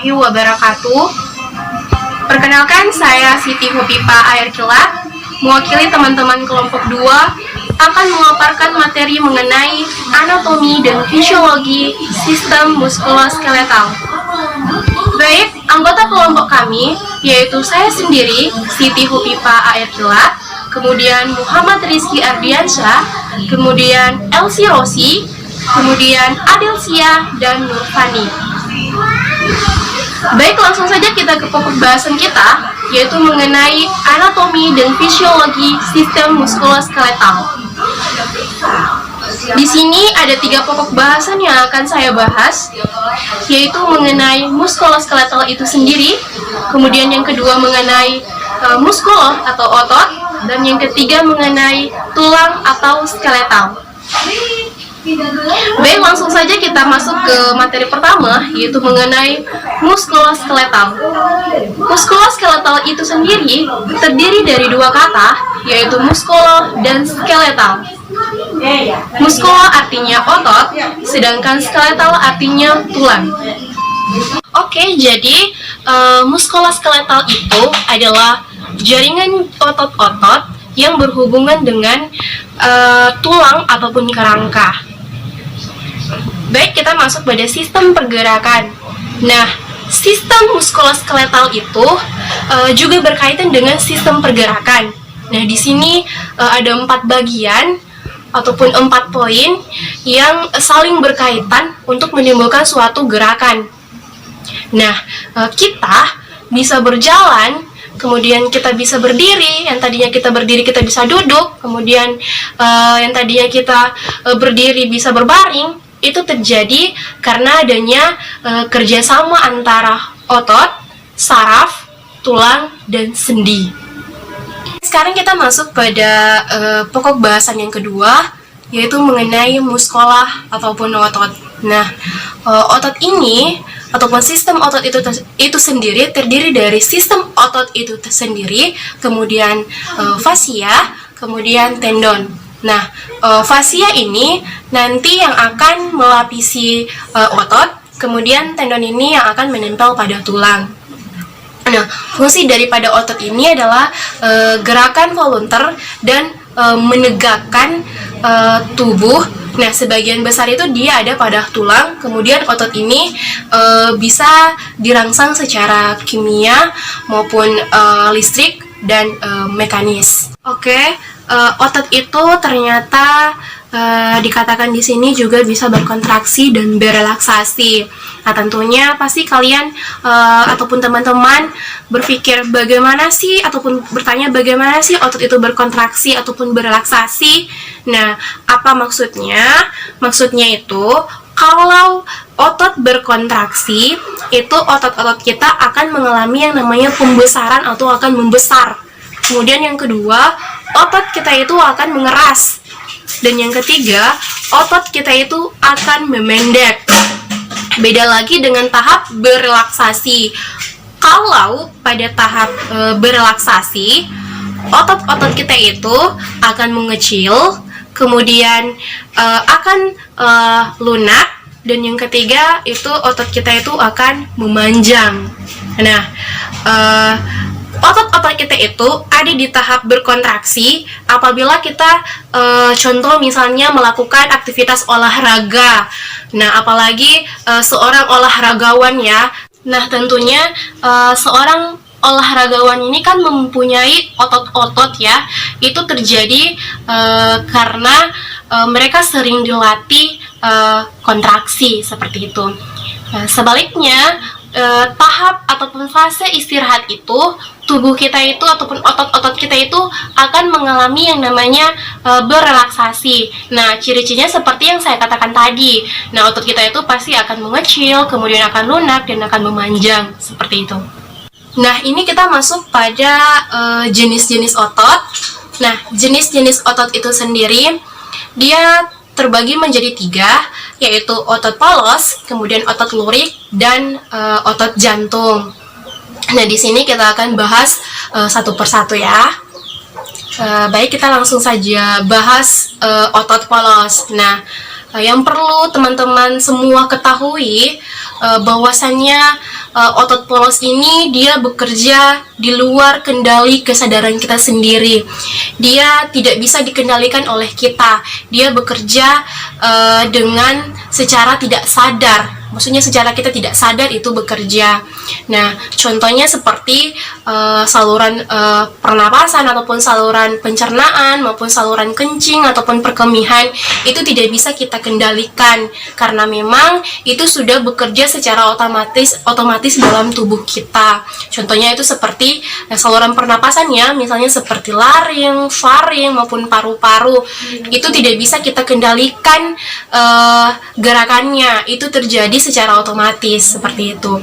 warahmatullahi wabarakatuh. Perkenalkan, saya Siti Hopipa Air Kilat, mewakili teman-teman kelompok 2 akan memaparkan materi mengenai anatomi dan fisiologi sistem muskuloskeletal. Baik, anggota kelompok kami yaitu saya sendiri, Siti Hopipa Air Kilat, kemudian Muhammad Rizky Ardiansyah, kemudian Elsie Rosi, kemudian Adelsia, dan Nurfani. Baik, langsung saja kita ke pokok bahasan kita, yaitu mengenai anatomi dan fisiologi sistem muskuloskeletal. Di sini ada 3 pokok bahasan yang akan saya bahas, yaitu mengenai muskuloskeletal itu sendiri, kemudian yang kedua mengenai muskulo atau otot, dan yang ketiga mengenai tulang atau skeletal. Baik, langsung saja kita masuk ke materi pertama, yaitu mengenai muskuloskeletal. Muskuloskeletal itu sendiri terdiri dari 2 kata, yaitu muskulo dan skeletal. Muskulo artinya otot, sedangkan skeletal artinya tulang. Oke, jadi muskuloskeletal itu adalah jaringan otot-otot yang berhubungan dengan tulang ataupun kerangka. Baik, kita masuk pada sistem pergerakan. Nah, sistem muskuloskeletal itu juga berkaitan dengan sistem pergerakan. Nah, di sini ada 4 bagian ataupun 4 poin yang saling berkaitan untuk menimbulkan suatu gerakan. Nah, kita bisa berjalan, kemudian kita bisa berdiri, yang tadinya kita berdiri kita bisa duduk, kemudian yang tadinya kita berdiri bisa berbaring. Itu terjadi karena adanya kerjasama antara otot, saraf, tulang, dan sendi. Sekarang kita masuk pada pokok bahasan yang kedua, yaitu mengenai muskola ataupun otot. Nah, otot ini ataupun sistem otot itu sendiri terdiri dari sistem otot itu sendiri, kemudian fascia, kemudian tendon. Nah, fascia ini nanti yang akan melapisi otot, kemudian tendon ini yang akan menempel pada tulang. Nah, fungsi daripada otot ini adalah gerakan volunter dan menegakkan tubuh. Nah, sebagian besar itu dia ada pada tulang, kemudian otot ini bisa dirangsang secara kimia maupun listrik dan mekanis. Oke, otot itu ternyata dikatakan di sini juga bisa berkontraksi dan berelaksasi. Nah, tentunya pasti kalian ataupun teman-teman berpikir bagaimana sih ataupun bertanya bagaimana sih otot itu berkontraksi ataupun berelaksasi. Nah, apa maksudnya? Maksudnya itu kalau otot berkontraksi, itu otot-otot kita akan mengalami yang namanya pembesaran atau akan membesar. Kemudian yang kedua, otot kita itu akan mengeras. Dan yang ketiga, otot kita itu akan memendek. Beda lagi dengan tahap berelaksasi. Kalau pada tahap berelaksasi, otot-otot kita itu akan mengecil, kemudian akan lunak, dan yang ketiga itu otot kita itu akan memanjang. Nah, otot-otot kita itu ada di tahap berkontraksi apabila kita contoh misalnya melakukan aktivitas olahraga. Nah, apalagi seorang olahragawan ya. Nah, tentunya seorang olahragawan ini kan mempunyai otot-otot ya. Itu terjadi karena mereka sering dilatih kontraksi seperti itu. Nah, sebaliknya tahap ataupun fase istirahat itu tubuh kita itu ataupun otot-otot kita itu akan mengalami yang namanya berelaksasi. Nah, ciri-cirinya seperti yang saya katakan tadi. Nah, otot kita itu pasti akan mengecil, kemudian akan lunak dan akan memanjang seperti itu. Nah, ini kita masuk pada jenis-jenis otot. Nah, jenis-jenis otot itu sendiri dia terbagi menjadi 3, yaitu otot polos, kemudian otot lurik, dan otot jantung. Nah, di sini kita akan bahas satu persatu ya. Baik, kita langsung saja bahas otot polos. Nah, yang perlu teman-teman semua ketahui, bahwasannya otot polos ini dia bekerja di luar kendali kesadaran kita sendiri. Dia tidak bisa dikendalikan oleh kita. Dia bekerja dengan secara tidak sadar. Maksudnya secara kita tidak sadar itu bekerja. Nah, contohnya seperti saluran pernapasan ataupun saluran pencernaan maupun saluran kencing ataupun perkemihan itu tidak bisa kita kendalikan karena memang itu sudah bekerja secara otomatis dalam tubuh kita. Contohnya itu seperti saluran pernapasannya, misalnya seperti laring, faring maupun paru-paru. Itu tidak bisa kita kendalikan gerakannya. Itu terjadi secara otomatis seperti itu.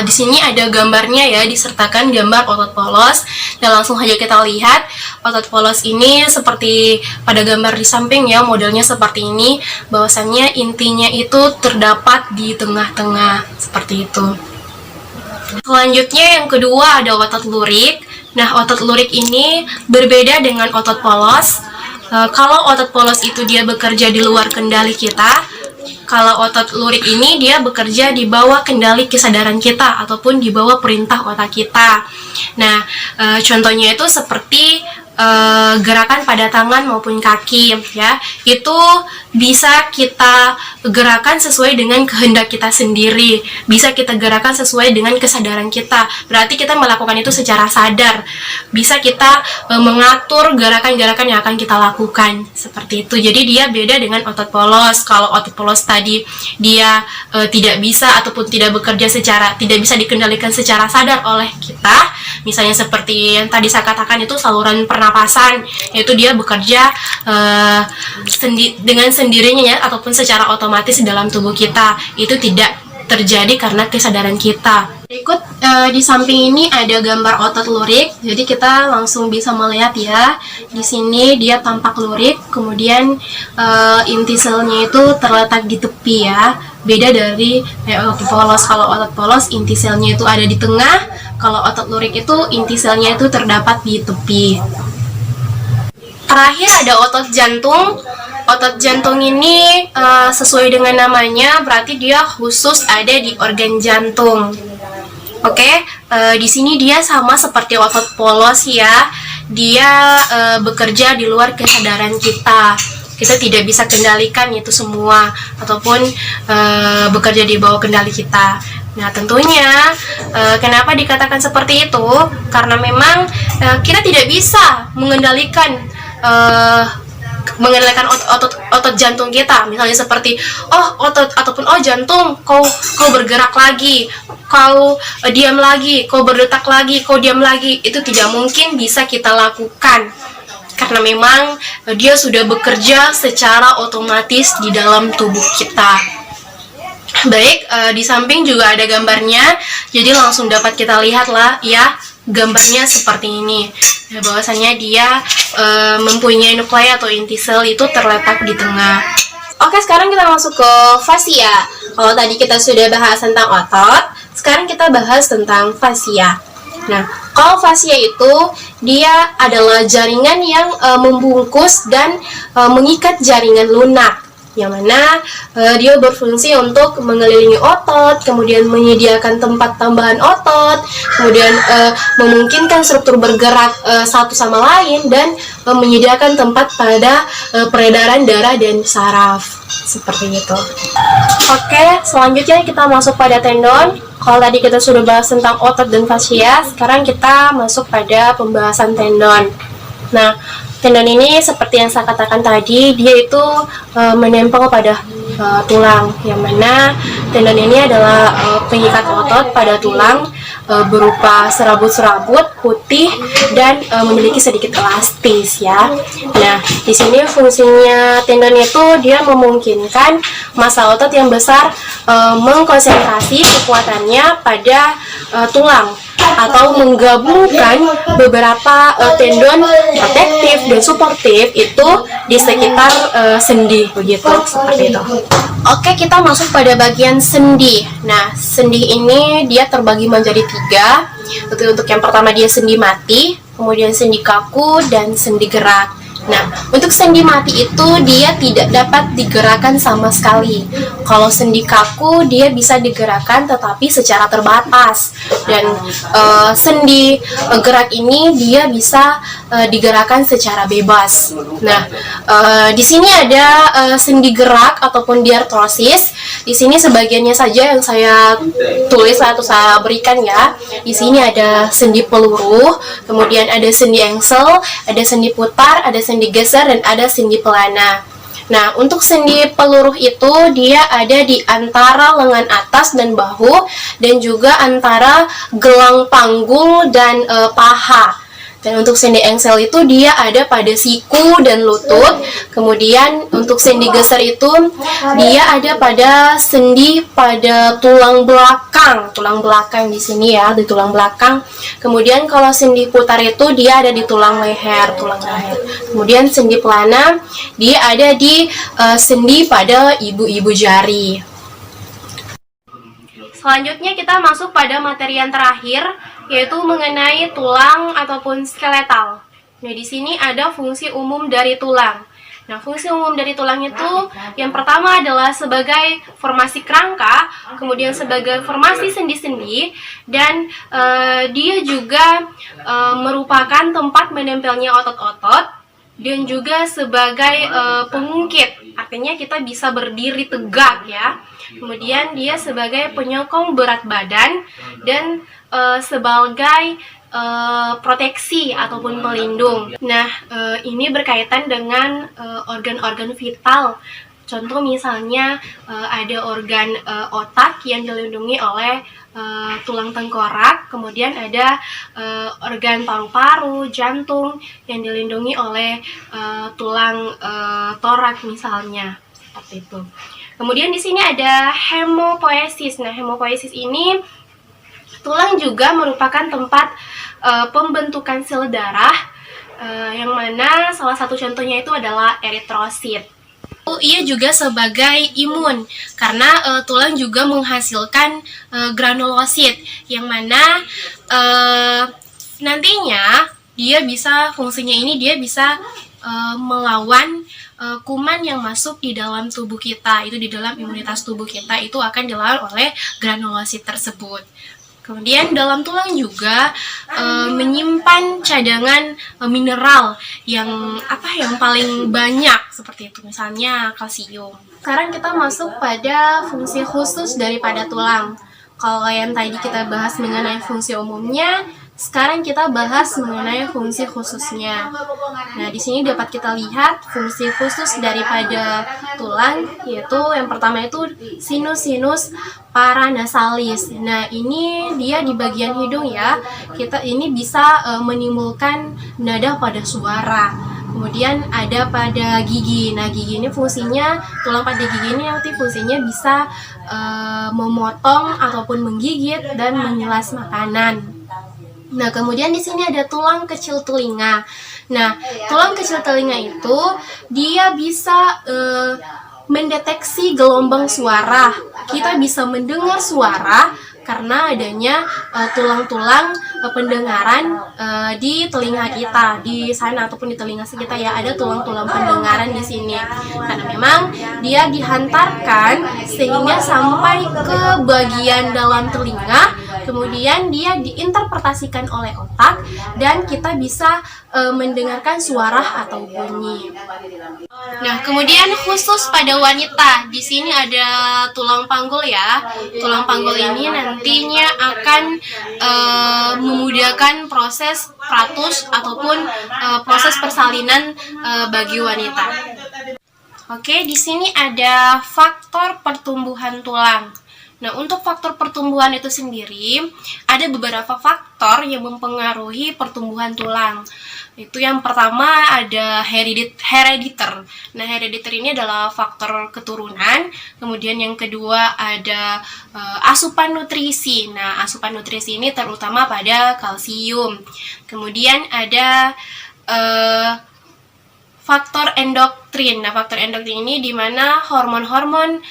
Di sini ada gambarnya ya, disertakan gambar otot polos. Dan langsung saja kita lihat otot polos ini seperti pada gambar di samping ya, modelnya seperti ini. Bahwasannya intinya itu terdapat di tengah-tengah seperti itu. Selanjutnya yang kedua ada otot lurik. Nah, otot lurik ini berbeda dengan otot polos. Kalau otot polos itu dia bekerja di luar kendali kita. Kalau otot lurik ini dia bekerja di bawah kendali kesadaran kita ataupun di bawah perintah otak kita. Nah, contohnya itu seperti gerakan pada tangan maupun kaki ya. Itu bisa kita gerakan sesuai dengan kehendak kita sendiri. Bisa kita gerakan sesuai dengan kesadaran kita. Berarti kita melakukan itu secara sadar. Bisa kita mengatur gerakan-gerakan yang akan kita lakukan seperti itu. Jadi dia beda dengan otot polos. Kalau otot polos tadi dia tidak bisa ataupun tidak bekerja tidak bisa dikendalikan secara sadar oleh kita. Misalnya seperti yang tadi saya katakan itu saluran pernapasan, yaitu dia bekerja dengan sendirinya ya, ataupun secara otomatis dalam tubuh kita. Itu tidak terjadi karena kesadaran kita. Berikut di samping ini ada gambar otot lurik. Jadi kita langsung bisa melihat ya. Di sini dia tampak lurik, kemudian inti selnya itu terletak di tepi ya. Beda dari otot polos. Kalau otot polos inti selnya itu ada di tengah, kalau otot lurik itu inti selnya itu terdapat di tepi. Terakhir ada otot jantung. Otot jantung ini sesuai dengan namanya berarti dia khusus ada di organ jantung. Oke, di sini dia sama seperti otot polos ya. Dia bekerja di luar kesadaran kita. Kita tidak bisa kendalikan itu semua ataupun bekerja di bawah kendali kita. Nah, tentunya kenapa dikatakan seperti itu? Karena memang kita tidak bisa mengendalikan otot jantung kita. Misalnya seperti otot ataupun jantung kau bergerak lagi, kau diam lagi, kau berdetak lagi, kau diam lagi. Itu tidak mungkin bisa kita lakukan karena memang dia sudah bekerja secara otomatis di dalam tubuh kita. Baik, di samping juga ada gambarnya, jadi langsung dapat kita lihat lah ya, gambarnya seperti ini. Nah, bahwasanya dia mempunyai nuklei atau inti sel itu terletak di tengah. Oke, sekarang kita masuk ke fasia. Kalau tadi kita sudah bahas tentang otot, sekarang kita bahas tentang fasia. Nah, kalau fasia itu dia adalah jaringan yang membungkus dan mengikat jaringan lunak, yang mana dia berfungsi untuk mengelilingi otot, kemudian menyediakan tempat tambahan otot, kemudian memungkinkan struktur bergerak satu sama lain, dan menyediakan tempat pada peredaran darah dan saraf, seperti itu. Oke, selanjutnya kita masuk pada tendon. Kalau tadi kita sudah bahas tentang otot dan fasia, sekarang kita masuk pada pembahasan tendon. Nah, tendon ini seperti yang saya katakan tadi, dia itu menempel pada tulang, yang mana tendon ini adalah pengikat otot pada tulang, berupa serabut-serabut putih dan memiliki sedikit elastis ya. Nah, di sini fungsinya tendon itu dia memungkinkan massa otot yang besar mengkonsentrasi kekuatannya pada tulang, atau menggabungkan beberapa tendon protektif dan suportif itu di sekitar sendi, begitu, seperti itu. Oke, kita masuk pada bagian sendi. Nah, sendi ini dia terbagi menjadi 3. Untuk yang pertama dia sendi mati, kemudian sendi kaku, dan sendi gerak. Nah, untuk sendi mati itu dia tidak dapat digerakkan sama sekali. Kalau sendi kaku dia bisa digerakkan tetapi secara terbatas. Dan sendi gerak ini dia bisa digerakkan secara bebas. Nah, di sini ada sendi gerak ataupun diartrosis. Di sini sebagiannya saja yang saya tulis atau saya berikan ya. Di sini ada sendi peluru, kemudian ada sendi engsel, ada sendi putar, ada sendi geser, dan ada sendi pelana. Nah, untuk sendi peluruh itu dia ada di antara lengan atas dan bahu, dan juga antara gelang panggul dan paha. Dan untuk sendi engsel itu dia ada pada siku dan lutut. Kemudian untuk sendi geser itu dia ada pada sendi pada tulang belakang di sini ya, di tulang belakang. Kemudian kalau sendi putar itu dia ada di tulang leher. Kemudian sendi pelana dia ada di sendi pada ibu-ibu jari. Selanjutnya kita masuk pada materi yang terakhir, yaitu mengenai tulang ataupun skeletal. Nah, di sini ada fungsi umum dari tulang. Nah, fungsi umum dari tulang itu yang pertama adalah sebagai formasi kerangka, kemudian sebagai formasi sendi-sendi, dan dia juga merupakan tempat menempelnya otot-otot, dan juga sebagai pengungkit, artinya kita bisa berdiri tegak ya. Kemudian dia sebagai penyokong berat badan dan sebagai proteksi ataupun pelindung. Nah, ini berkaitan dengan organ-organ vital. Contoh misalnya ada organ otak yang dilindungi oleh tulang tengkorak, kemudian ada organ paru-paru, jantung yang dilindungi oleh tulang torak misalnya, seperti itu. Kemudian di sini ada hemopoiesis. Nah, hemopoiesis ini tulang juga merupakan tempat pembentukan sel darah, yang mana salah satu contohnya itu adalah eritrosit. Ia juga sebagai imun karena tulang juga menghasilkan granulosit, yang mana nantinya dia bisa fungsinya ini dia bisa melawan kuman yang masuk di dalam tubuh kita, itu di dalam imunitas tubuh kita itu akan dilawan oleh granulosit tersebut. Kemudian dalam tulang juga menyimpan cadangan mineral yang paling banyak seperti itu, misalnya kalsium. Sekarang kita masuk pada fungsi khusus daripada tulang. Kalau yang tadi kita bahas mengenai fungsi umumnya, sekarang kita bahas mengenai fungsi khususnya. Nah, di sini dapat kita lihat fungsi khusus daripada tulang, yaitu yang pertama itu sinus paranasalis. Nah, ini dia di bagian hidung ya. Ini bisa menimbulkan nada pada suara. Kemudian ada pada gigi. Nah, gigi ini fungsinya, tulang pada gigi ini nanti fungsinya bisa memotong ataupun menggigit dan mengilas makanan. Nah, kemudian di sini ada tulang kecil telinga. Nah, tulang kecil telinga itu dia bisa mendeteksi gelombang suara. Kita bisa mendengar suara karena adanya tulang-tulang pendengaran di telinga kita, di sana ataupun di telinga kita ya, ada tulang-tulang pendengaran di sini. Karena memang dia dihantarkan sehingga sampai ke bagian dalam telinga, kemudian dia diinterpretasikan oleh otak dan kita bisa mendengarkan suara atau bunyi. Nah, kemudian khusus pada wanita, di sini ada tulang panggul ya. Tulang panggul ini nantinya akan memudahkan proses ratus ataupun proses persalinan bagi wanita. Oke, di sini ada faktor pertumbuhan tulang. Nah, untuk faktor pertumbuhan itu sendiri, ada beberapa faktor yang mempengaruhi pertumbuhan tulang. Itu yang pertama ada herediter. Nah, herediter ini adalah faktor keturunan. Kemudian yang kedua ada asupan nutrisi. Nah, asupan nutrisi ini terutama pada kalsium. Kemudian ada faktor endokrin. Nah, faktor endokrin ini di mana hormon-hormon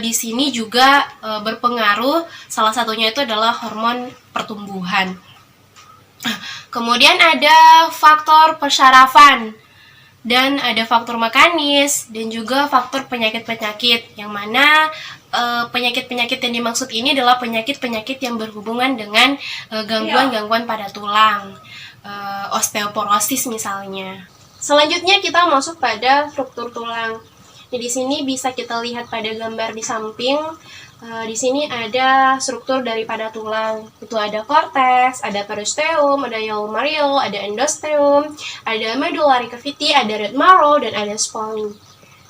di sini juga berpengaruh. Salah satunya itu adalah hormon pertumbuhan. Kemudian ada faktor persyarafan. Dan ada faktor mekanis dan juga faktor penyakit-penyakit, yang mana penyakit-penyakit yang dimaksud ini adalah penyakit-penyakit yang berhubungan dengan gangguan-gangguan pada tulang, osteoporosis misalnya. Selanjutnya kita masuk pada struktur tulang. Di sini bisa kita lihat pada gambar di samping. Di sini ada struktur daripada tulang. Itu ada korteks, ada periosteum, ada iomario, ada endosteum, ada medullary cavity, ada red marrow, dan ada spleen.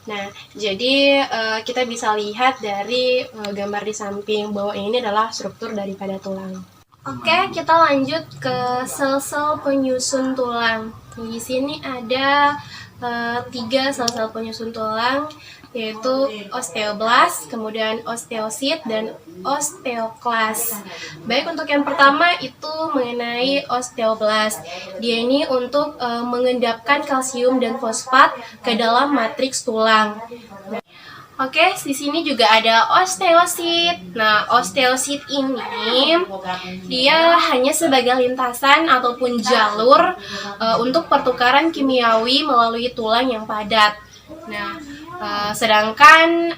Nah, jadi kita bisa lihat dari gambar di samping bahwa ini adalah struktur daripada tulang. Oke, kita lanjut ke sel-sel penyusun tulang. Di sini ada 3 sel-sel penyusun tulang, yaitu osteoblast, kemudian osteosit, dan osteoklas. Baik, untuk yang pertama itu mengenai osteoblast. Dia ini untuk mengendapkan kalsium dan fosfat ke dalam matriks tulang. Oke, di sini juga ada osteosit. Nah, osteosit ini dia hanya sebagai lintasan ataupun jalur untuk pertukaran kimiawi melalui tulang yang padat. Nah, sedangkan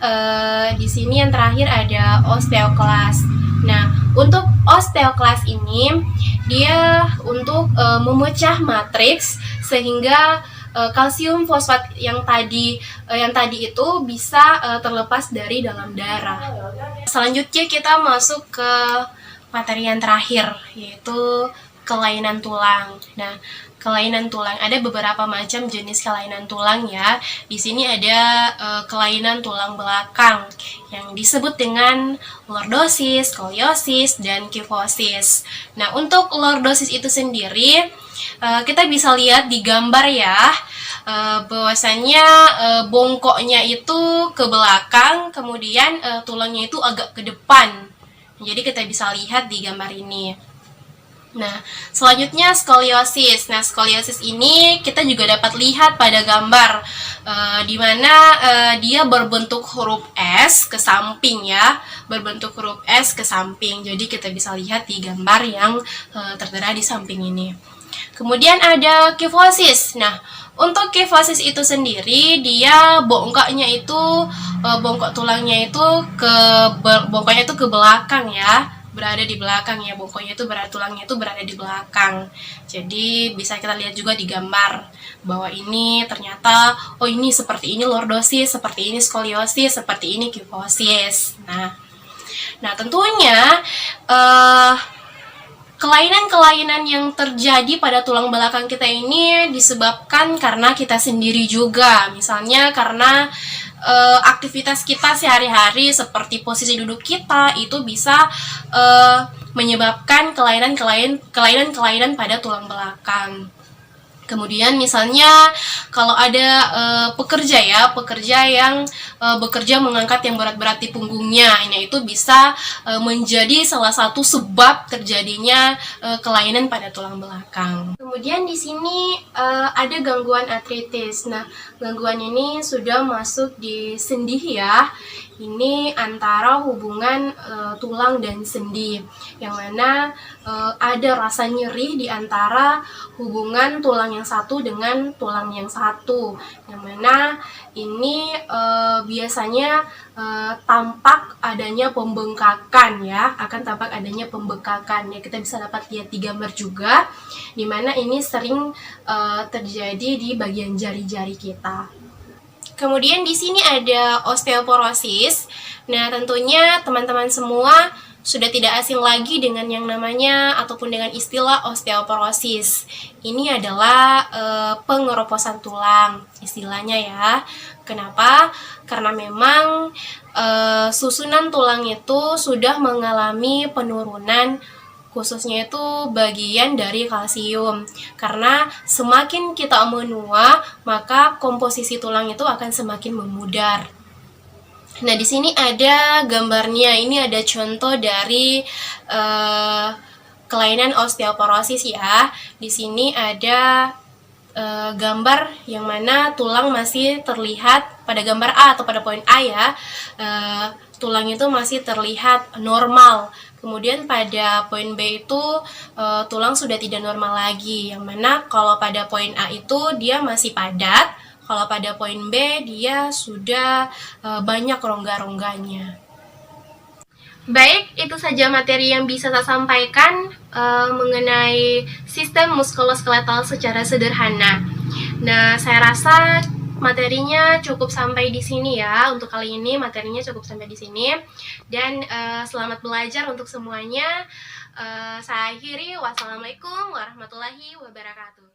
di sini yang terakhir ada osteoklas. Nah, untuk osteoklas ini dia untuk memecah matriks sehingga kalsium fosfat yang tadi itu bisa terlepas dari dalam darah. Selanjutnya kita masuk ke materi yang terakhir, yaitu kelainan tulang. Nah, kelainan tulang ada beberapa macam jenis kelainan tulang ya. Di sini ada kelainan tulang belakang yang disebut dengan lordosis, skoliosis, dan kifosis. Nah, untuk lordosis itu sendiri kita bisa lihat di gambar ya, bahwasannya bongkoknya itu ke belakang, kemudian tulangnya itu agak ke depan. Jadi kita bisa lihat di gambar ini. Nah, selanjutnya skoliosis. Nah, skoliosis ini kita juga dapat lihat pada gambar, di mana dia berbentuk huruf S ke samping ya, berbentuk huruf S ke samping. Jadi kita bisa lihat di gambar yang tertera di samping ini. Kemudian ada kifosis. Nah, untuk kifosis itu sendiri dia bongkoknya itu bongkok tulangnya itu bongkoknya itu ke belakang ya, berada di belakang ya, bongkoknya itu tulangnya itu berada di belakang. Jadi bisa kita lihat juga di gambar bahwa ini ternyata ini seperti ini lordosis, seperti ini skoliosis, seperti ini kifosis. Nah tentunya kelainan-kelainan yang terjadi pada tulang belakang kita ini disebabkan karena kita sendiri juga. Misalnya karena aktivitas kita sehari-hari seperti posisi duduk kita itu bisa menyebabkan kelainan-kelainan pada tulang belakang. Kemudian misalnya kalau ada pekerja yang bekerja mengangkat yang berat-berat di punggungnya, ini itu bisa menjadi salah satu sebab terjadinya kelainan pada tulang belakang. Kemudian di sini ada gangguan artritis. Nah, gangguan ini sudah masuk di sendi ya. Ini antara hubungan tulang dan sendi, yang mana ada rasa nyeri di antara hubungan tulang yang satu dengan tulang yang satu, yang mana ini biasanya tampak adanya pembengkakan ya, akan tampak adanya pembengkakan ya. Kita bisa dapat lihat di gambar juga, di mana ini sering terjadi di bagian jari-jari kita. Kemudian di sini ada osteoporosis. Nah, tentunya teman-teman semua sudah tidak asing lagi dengan yang namanya ataupun dengan istilah osteoporosis. Ini adalah pengeroposan tulang istilahnya ya. Kenapa? Karena memang susunan tulang itu sudah mengalami penurunan, khususnya itu bagian dari kalsium. Karena semakin kita menua, maka komposisi tulang itu akan semakin memudar. Nah, di sini ada gambarnya. Ini ada contoh dari kelainan osteoporosis ya. Di sini ada gambar yang mana tulang masih terlihat pada gambar A atau pada poin A ya. Tulang itu masih terlihat normal. Kemudian pada poin B itu tulang sudah tidak normal lagi, yang mana kalau pada poin A itu dia masih padat, Kalau pada poin B, dia sudah banyak rongga-rongganya. Baik, itu saja materi yang bisa saya sampaikan mengenai sistem muskuloskeletal secara sederhana. Nah, saya rasa materinya cukup sampai di sini ya. Untuk kali ini materinya cukup sampai di sini. Dan selamat belajar untuk semuanya. Saya akhiri. Wassalamualaikum warahmatullahi wabarakatuh.